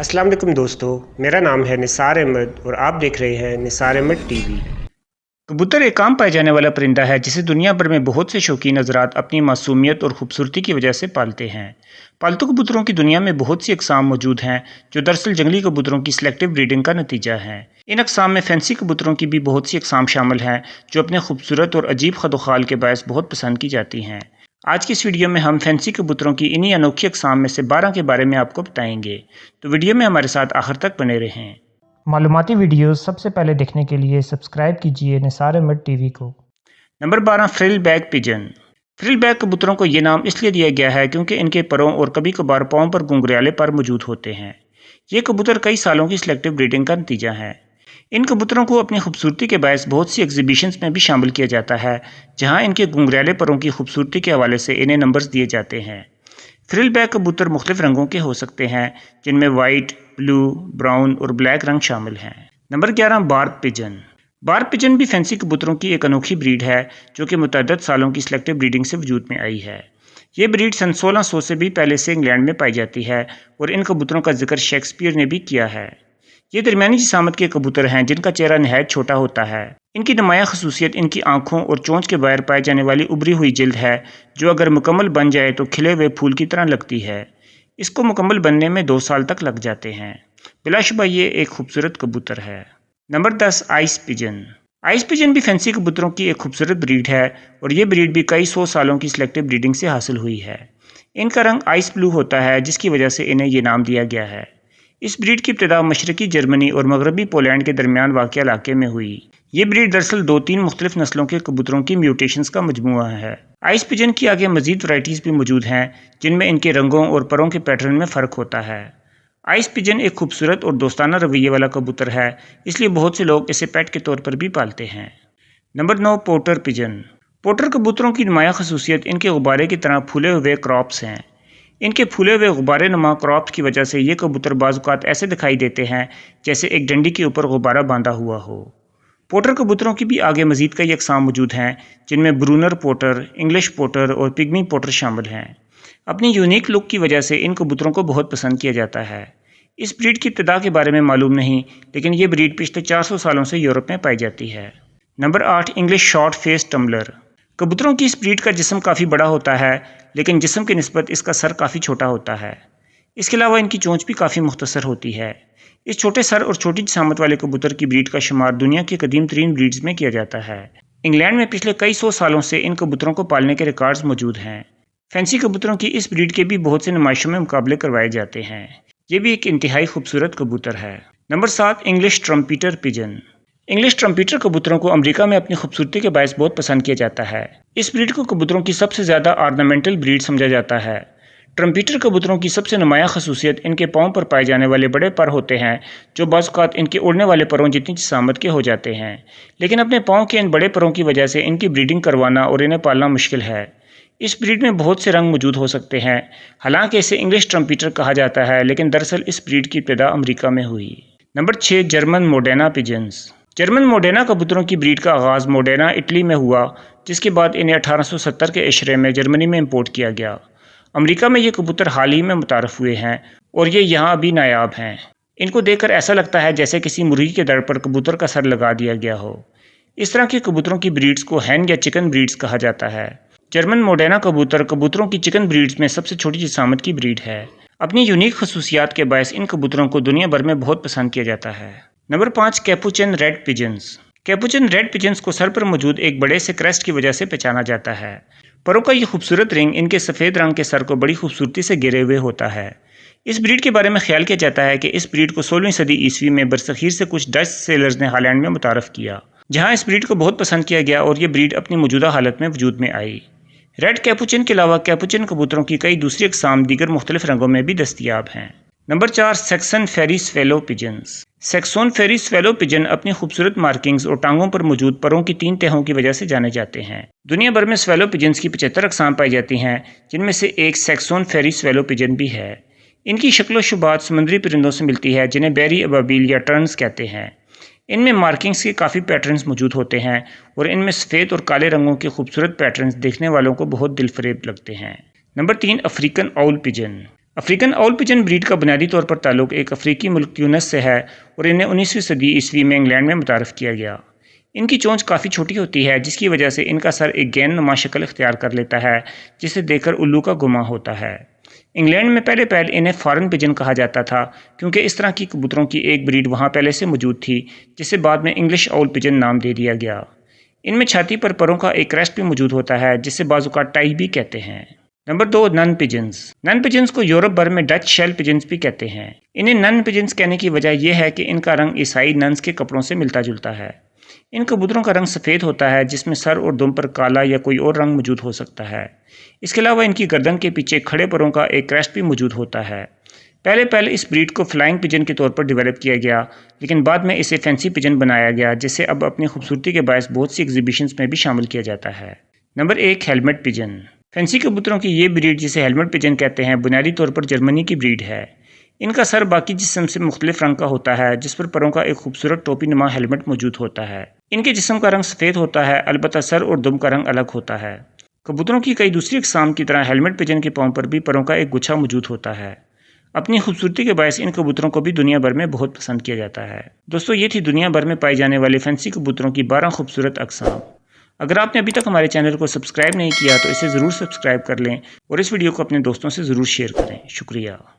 अस्सलाम वालेकुम दोस्तों, मेरा नाम है निसार अहमद और आप देख रहे हैं निसार अहमद टीवी। कबूतर एक आम पाया जाने वाला परिंदा है जिसे दुनिया भर में बहुत से शौकीन हजरात अपनी मासूमियत और खूबसूरती की वजह से पालते हैं। पालतू कबूतरों की दुनिया में बहुत सी अकसाम मौजूद हैं जो दरअसल जंगली कबूतरों की सिलेक्टिव ब्रीडिंग का नतीजा है। इन अकसाम में फैंसी कबूतरों की भी बहुत सी अकसाम शामिल हैं जो अपने खूबसूरत और अजीब खदोखाल के बायस बहुत पसंद की जाती हैं। आज की इस वीडियो में हम फैंसी कबूतरों की इन्हीं अनोखी अकसाम में से 12 के बारे में आपको बताएंगे, तो वीडियो में हमारे साथ आखिर तक बने रहें। मालूमाती वीडियोस सबसे पहले देखने के लिए सब्सक्राइब कीजिए निसार अहमद टीवी को। Number 12, frill back pigeon. Frill back कबूतरों को ये नाम इसलिए दिया गया है क्योंकि इनके परों और कभी कभार पाँव पर घुंघराले पर मौजूद होते हैं। ये कबूतर कई सालों की सिलेक्टिव ब्रीडिंग का नतीजा है। इन कबूतरों को अपनी खूबसूरती के बायस बहुत सी एग्जीबिशंस में भी शामिल किया जाता है, जहां इनके घुंघराले परों की खूबसूरती के हवाले से इन्हें नंबर्स दिए जाते हैं। फ्रिल बैक कबूतर मुख्तलिफ रंगों के हो सकते हैं, जिनमें वाइट, ब्लू, ब्राउन और ब्लैक रंग शामिल हैं। Number 11, barb pigeon. Barb pigeon भी फैंसी कबूतरों की एक अनोखी ब्रीड है जो कि मुतअद्दिद सालों की सिलेक्टिव ब्रीडिंग से वजूद में आई है। ये ब्रीड सन 1600 से भी पहले से इंग्लैंड में पाई जाती है और इन कबूतरों का जिक्र शेक्सपियर ने भी किया है। ये दरमियानी जिसामत के कबूतर हैं जिनका चेहरा नहायत छोटा होता है। इनकी नुमाया खसूसियत इनकी आंखों और चोंच के बाहर पाए जाने वाली उभरी हुई जिल्द है, जो अगर मुकम्मल बन जाए तो खिले हुए फूल की तरह लगती है। इसको मुकम्मल बनने में 2 साल तक लग जाते हैं। बिलाशुबा ये एक खूबसूरत कबूतर है। Number 10, ice pigeon. Ice pigeon भी फैंसी कबूतरों की एक खूबसूरत ब्रीड है और ये ब्रीड भी कई 100 सालों की सिलेक्टिव ब्रीडिंग से हासिल हुई है। इनका रंग आइस ब्लू होता है, जिसकी वजह से इन्हें ये नाम दिया गया है। इस ब्रीड की इब्तिदा मशरकी जर्मनी और मगरबी पोलैंड के दरमियान वाक़िया इलाके में हुई। ये ब्रीड दरअसल 2-3 मुख्तलिफ नस्लों के कबूतरों की म्यूटेशंस का मजमूआ है। आइस पिजन की आगे मजीद वैराइटीज़ भी मौजूद हैं जिनमें इनके रंगों और परों के पैटर्न में फ़र्क होता है। आइस पिजन एक खूबसूरत और दोस्ताना रवैये वाला कबूतर है, इसलिए बहुत से लोग इसे पेट के तौर पर भी पालते हैं। Number 9, Potter pigeon. पोटर कबूतरों की नुमाया खसूसियत इनके गुब्बारे की तरह फूले हुए क्रॉप्स हैं। इनके फूले हुए गुब्बारे नुमा क्रॉप्स की वजह से ये कबूतर बाज़-औक़ात ऐसे दिखाई देते हैं जैसे एक डंडी के ऊपर गुब्बारा बांधा हुआ हो। पोटर कबूतरों की भी आगे मजीद कई अक़साम मौजूद हैं, जिनमें ब्रूनर पोटर, इंग्लिश पोटर और पिग्मी पोटर शामिल हैं। अपनी यूनिक लुक की वजह से इन कबूतरों को बहुत पसंद किया जाता है। इस ब्रीड की इब्तिदा के बारे में मालूम नहीं, लेकिन ये ब्रीड पिछले 400 सालों से यूरोप में पाई जाती है। Number 8, English short face tumbler. कबूतरों की इस ब्रीड का जिस्म काफ़ी बड़ा होता है, लेकिन जिस्म की निस्बत इसका सर काफ़ी छोटा होता है। इसके अलावा इनकी चोंच भी काफ़ी मुख्तसर होती है। इस छोटे सर और छोटी जिसामत वाले कबूतर की ब्रीड का शुमार दुनिया की कदीम तरीन ब्रीड्स में किया जाता है। इंग्लैंड में पिछले कई 100 सालों से इन कबूतरों को पालने के रिकॉर्ड्स मौजूद हैं। फैंसी कबूतरों की इस ब्रीड के भी बहुत से नुमाइशों में मुकाबले करवाए जाते हैं। ये भी एक इंतहाई खूबसूरत कबूतर है। Number 7, English trumpeter pigeon. English trumpeter कबूतरों को अमेरिका में अपनी खूबसूरती के बायस बहुत पसंद किया जाता है। इस ब्रीड को कबूतरों की सबसे ज़्यादा ऑर्नामेंटल ब्रीड समझा जाता है। ट्रम्पीटर कबूतरों की सबसे नुमाया खसूसियत इनके पाँव पर पाए जाने वाले बड़े पर होते हैं, जो बाज़ औक़ात इनके उड़ने वाले परों जितनी जिसामत के हो जाते हैं। लेकिन अपने पाँव के इन बड़े परों की वजह से इनकी ब्रीडिंग करवाना और इन्हें पालना मुश्किल है। इस ब्रीड में बहुत से रंग मौजूद हो सकते हैं। हालांकि इसे इंग्लिश ट्रम्पीटर कहा जाता है, लेकिन दरअसल इस ब्रीड की इब्तिदा अमेरिका में हुई। Number 6, German Modena pigeons. German Modena कबूतरों की ब्रीड का आगाज़ मोडेना इटली में हुआ, जिसके बाद इन्हें 1870 के इशरे में जर्मनी में इंपोर्ट किया गया। अमेरिका में ये कबूतर हाल ही में मुतारफ़ हुए हैं और ये यहाँ अभी नायाब हैं। इनको देखकर ऐसा लगता है जैसे किसी मुर्गी के दर पर कबूतर का सर लगा दिया गया हो। इस तरह के कबूतरों की ब्रीड्स को हैन या चिकन ब्रीड्स कहा जाता है। जर्मन मोडेना कबूतर कबूतरों की चिकन ब्रीड्स में सबसे छोटी जिसामत की ब्रीड है। अपनी यूनिक खसूसियात के बायस इन कबूतरों को दुनिया भर में बहुत पसंद किया जाता है। Number 5, Capuchin red pigeons. Capuchin red pigeons को सर पर मौजूद एक बड़े से क्रेस्ट की वजह से पहचाना जाता है। परों का ये खूबसूरत रिंग इनके सफ़ेद रंग के सर को बड़ी खूबसूरती से घेरे हुए होता है। इस ब्रीड के बारे में ख्याल किया जाता है कि इस ब्रीड को 16वीं सदी ईस्वी में बरसगीर से कुछ डच सेलर्स ने हॉलैंड में मुतारफ़ किया, जहाँ इस ब्रीड को बहुत पसंद किया गया और ये ब्रीड अपनी मौजूदा हालत में वजूद में आई। रेड कैपुचिन के अलावा कैपुचिन कबूतरों की कई दूसरी अक़साम दीगर मुख्तलिफ रंगों में भी दस्तियाब हैं। नंबर 4, सेक्सन फेरी स्वेलो पिजन्स। सेक्सन फेरी स्वेलो पिजन अपनी खूबसूरत मार्किंग्स और टांगों पर मौजूद परों की 3 तहों की वजह से जाने जाते हैं। दुनिया भर में स्वेलो पिजन्स की 75 अक़साम पाई जाती हैं, जिनमें से एक सेक्सन फेरी स्वेलो पिजन भी है। इनकी शक्ल शुबात समुद्री परिंदों से मिलती है, जिन्हें बेरी अबाबील या टर्न्स कहते हैं। इनमें मार्किंग्स के काफ़ी पैटर्न्स मौजूद होते हैं और इनमें सफ़ेद और काले रंगों के खूबसूरत पैटर्न्स देखने वालों को बहुत दिलफरेब लगते हैं। Number 3, African owl pigeon. African owl pigeon breed کا بنیادی طور پر تعلق ایک افریقی ملک تیونس سے ہے اور انہیں 19ویں صدی عیسوی میں انگلینڈ میں متعارف کیا گیا۔ ان کی چونچ کافی چھوٹی ہوتی ہے جس کی وجہ سے ان کا سر ایک گیند نما شکل اختیار کر لیتا ہے جسے دیکھ کر الو کا گمان ہوتا ہے۔ انگلینڈ میں پہلے انہیں فارن پجن کہا جاتا تھا کیونکہ اس طرح کی کبوتروں کی ایک بریڈ وہاں پہلے سے موجود تھی جسے بعد میں انگلش آؤل پجن نام دے دیا گیا۔ ان میں چھاتی پر پروں کا ایک کریسٹ بھی موجود ہوتا ہے جسے بعض اوقات ٹائی بھی کہتے ہیں۔ نمبر 2، نن پجنز۔ نن پجنز کو یورپ بھر میں ڈچ شیل پجنز بھی کہتے ہیں۔ انہیں نن پجنز کہنے کی وجہ یہ ہے کہ ان کا رنگ عیسائی ننز کے کپڑوں سے ملتا جلتا ہے۔ ان کبوتروں کا رنگ سفید ہوتا ہے جس میں سر اور دم پر کالا یا کوئی اور رنگ موجود ہو سکتا ہے۔ اس کے علاوہ ان کی گردن کے پیچھے کھڑے پروں کا ایک کریسٹ بھی موجود ہوتا ہے۔ پہلے اس بریڈ کو فلائنگ پجن کے طور پر ڈیولپ کیا گیا لیکن بعد میں اسے فینسی پجن بنایا گیا جسے اب اپنی خوبصورتی کے باعث بہت سی ایگزیبیشنز میں بھی شامل کیا جاتا ہے۔ Number 1، helmet pigeon. فینسی کبوتروں کی یہ بریڈ جسے ہیلمٹ پجن کہتے ہیں بنیادی طور پر جرمنی کی بریڈ ہے۔ ان کا سر باقی جسم سے مختلف رنگ کا ہوتا ہے جس پر پروں کا ایک خوبصورت ٹوپی نما ہیلمٹ موجود ہوتا ہے۔ ان کے جسم کا رنگ سفید ہوتا ہے البتہ سر اور دم کا رنگ الگ ہوتا ہے۔ کبوتروں کی کئی دوسری اقسام کی طرح ہیلمٹ پجن کے پاؤں پر بھی پروں کا ایک گچھا موجود ہوتا ہے۔ اپنی خوبصورتی کے باعث ان کبوتروں کو بھی دنیا بھر میں بہت پسند کیا جاتا ہے۔ دوستو، یہ تھی دنیا بھر میں پائے جانے والے فینسی کبوتروں کی 12 خوبصورت اقسام۔ اگر آپ نے ابھی تک ہمارے چینل کو سبسکرائب نہیں کیا تو اسے ضرور سبسکرائب کر لیں اور اس ویڈیو کو اپنے دوستوں سے ضرور شیئر کریں۔ شکریہ۔